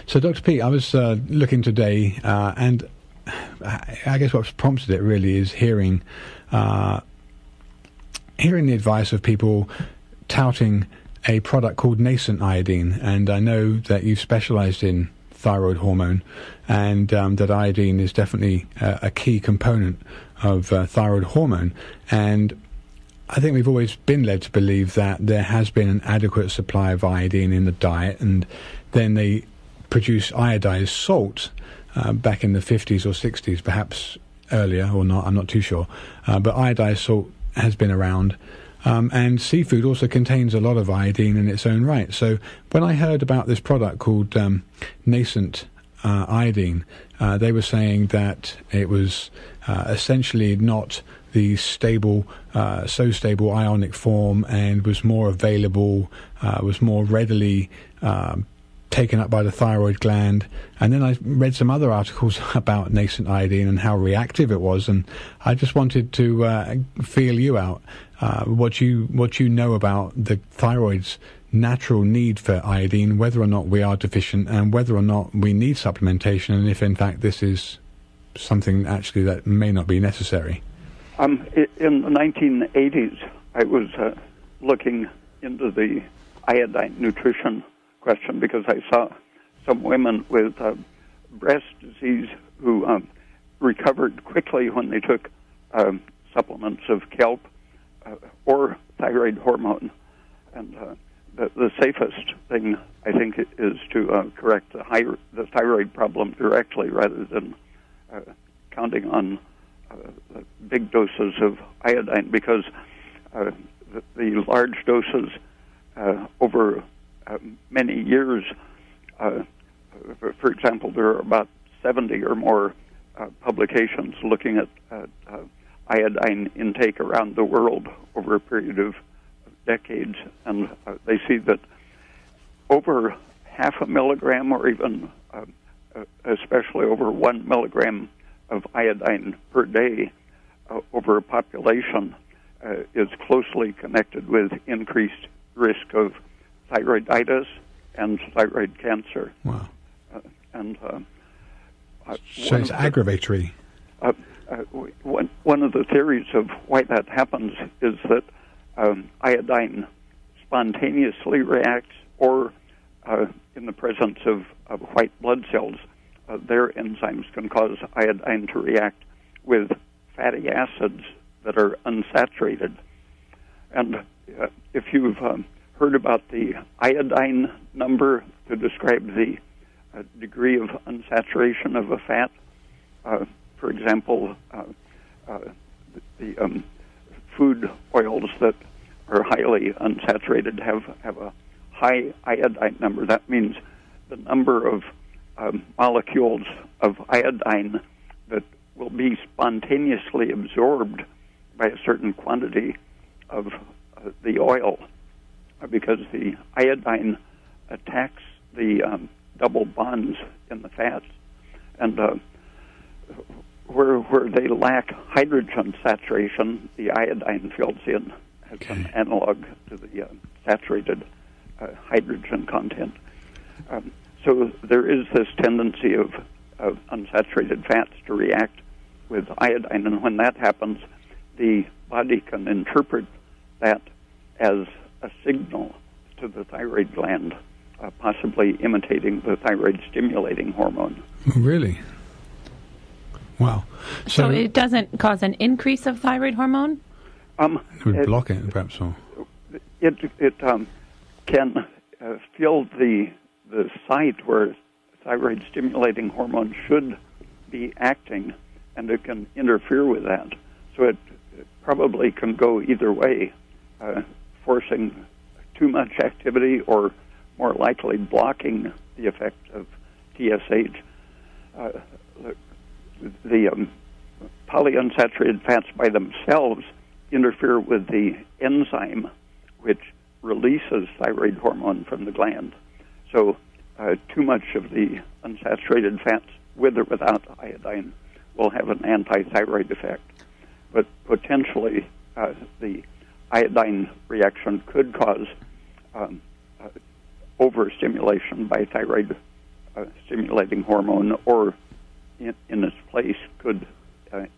So, Dr. Peat, I was looking today, and I guess what's prompted it really is hearing the advice of people touting a product called nascent iodine. And I know that you've specialized in thyroid hormone, and that iodine is definitely a key component of thyroid hormone. And I think we've always been led to believe that there has been an adequate supply of iodine in the diet, and then they produce iodized salt back in the 50s or 60s, perhaps earlier or not, I'm not too sure. But iodized salt has been around. And seafood also contains a lot of iodine in its own right. So when I heard about this product called nascent iodine, they were saying that it was essentially not the stable ionic form, and was more available, was more readily taken up by the thyroid gland. And then I read some other articles about nascent iodine and how reactive it was, and I just wanted to feel you out, what you know about the thyroid's natural need for iodine, whether or not we are deficient, and whether or not we need supplementation, and if in fact this is something actually that may not be necessary. In the 1980s, I was looking into the iodine nutrition question because I saw some women with breast disease who recovered quickly when they took supplements of kelp or thyroid hormone. And the safest thing, I think, is to correct the thyroid problem directly rather than counting on big doses of iodine, because the large doses over many years, for example, there are about 70 or more publications looking at iodine intake around the world over a period of decades, and they see that over half a milligram, or even especially over 1 milligram of iodine per day over a population is closely connected with increased risk of thyroiditis and thyroid cancer. Wow. So it's aggravatory. One of the theories of why that happens is that iodine spontaneously reacts, or in the presence of white blood cells, their enzymes can cause iodine to react with fatty acids that are unsaturated. And if you've heard about the iodine number to describe the degree of unsaturation of a fat, for example, the food oils that are highly unsaturated have a high iodine number. That means the number of molecules of iodine that will be spontaneously absorbed by a certain quantity of the oil, because the iodine attacks the double bonds in the fats, and where they lack hydrogen saturation, the iodine fills in as an analog to the saturated hydrogen content. So there is this tendency of unsaturated fats to react with iodine, and when that happens, the body can interpret that as a signal to the thyroid gland, possibly imitating the thyroid-stimulating hormone. Really? Wow. So it doesn't cause an increase of thyroid hormone? It would block it, perhaps. Or it can fill the site where thyroid-stimulating hormone should be acting, and it can interfere with that. So it probably can go either way, forcing too much activity or more likely blocking the effect of TSH. The polyunsaturated fats by themselves interfere with the enzyme which releases thyroid hormone from the gland. So too much of the unsaturated fats, with or without iodine, will have an anti-thyroid effect. But potentially the iodine reaction could cause overstimulation by thyroid stimulating hormone, or in its place could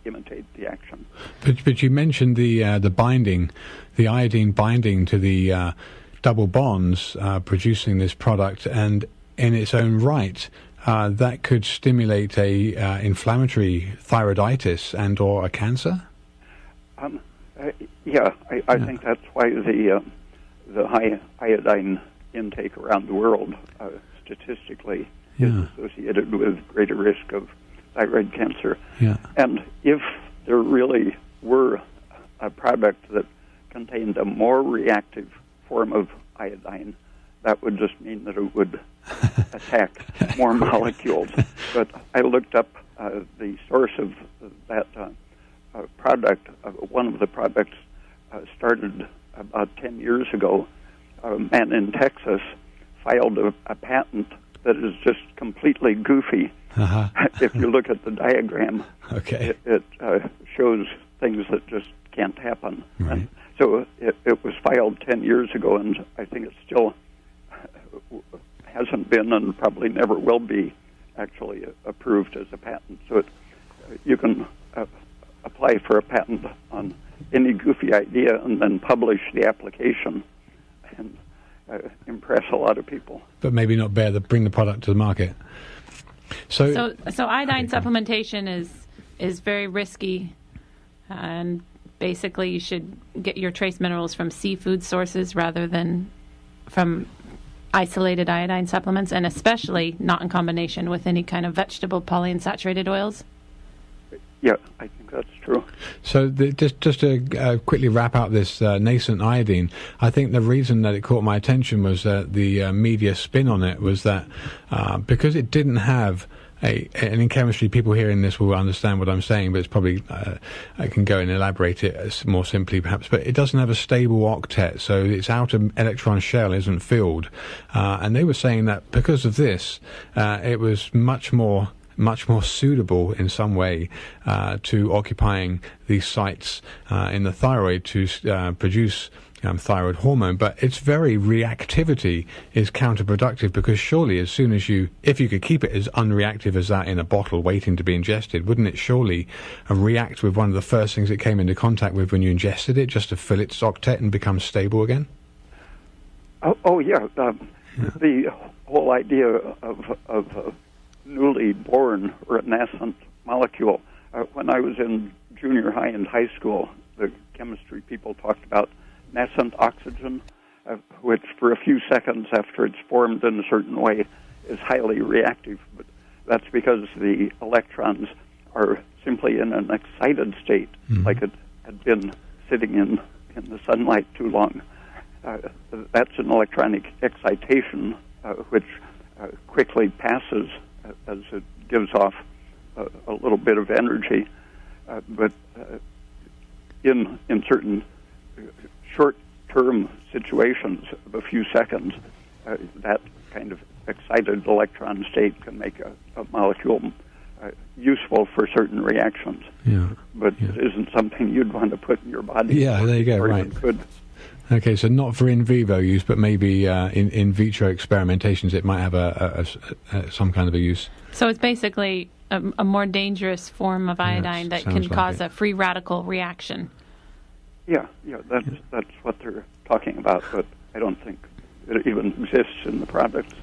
imitate the action. But you mentioned the binding, the iodine binding to the double bonds, producing this product, and in its own right, that could stimulate a inflammatory thyroiditis and or a cancer. I think that's why the high iodine intake around the world statistically is associated with greater risk of thyroid cancer. Yeah. And if there really were a product that contained a more reactive form of iodine, that would just mean that it would attack more molecules. But I looked up the source of that product. One of the products started about 10 years ago. A man in Texas filed a patent that is just completely goofy. If you look at the diagram, it shows things that just can't happen. Right. And so it was filed 10 years ago, and I think it still hasn't been and probably never will be actually approved as a patent. So you can apply for a patent on any goofy idea and then publish the application and impress a lot of people. But maybe not bring the product to the market. So iodine supplementation is very risky, and basically you should get your trace minerals from seafood sources rather than from isolated iodine supplements, and especially not in combination with any kind of vegetable polyunsaturated oils. Yeah, I think that's true. So just to quickly wrap up this nascent iodine, I think the reason that it caught my attention was that the media spin on it was that because it didn't have and in chemistry, people hearing this will understand what I'm saying, but it's probably, I can go and elaborate it more simply perhaps, but it doesn't have a stable octet, so its outer electron shell isn't filled. And they were saying that because of this, it was much more suitable in some way to occupying these sites in the thyroid to produce thyroid hormone, but its very reactivity is counterproductive, because surely as soon as if you could keep it as unreactive as that in a bottle waiting to be ingested, wouldn't it surely react with one of the first things it came into contact with when you ingested it, just to fill its octet and become stable again? The whole idea of a newly born or a nascent molecule, when I was in junior high and high school, the chemistry people talked about nascent oxygen, which for a few seconds after it's formed in a certain way is highly reactive. But that's because the electrons are simply in an excited state, like it had been sitting in the sunlight too long. That's an electronic excitation which quickly passes as it gives off a little bit of energy. But in certain short-term situations of a few seconds, that kind of excited electron state can make a molecule useful for certain reactions. But it isn't something you'd want to put in your body. Yeah, there you go, right. Could. Okay, so not for in vivo use, but maybe in vitro experimentations it might have some kind of a use. So it's basically a more dangerous form of iodine that can cause a free radical reaction. Yeah, that's what they're talking about, but I don't think it even exists in the products.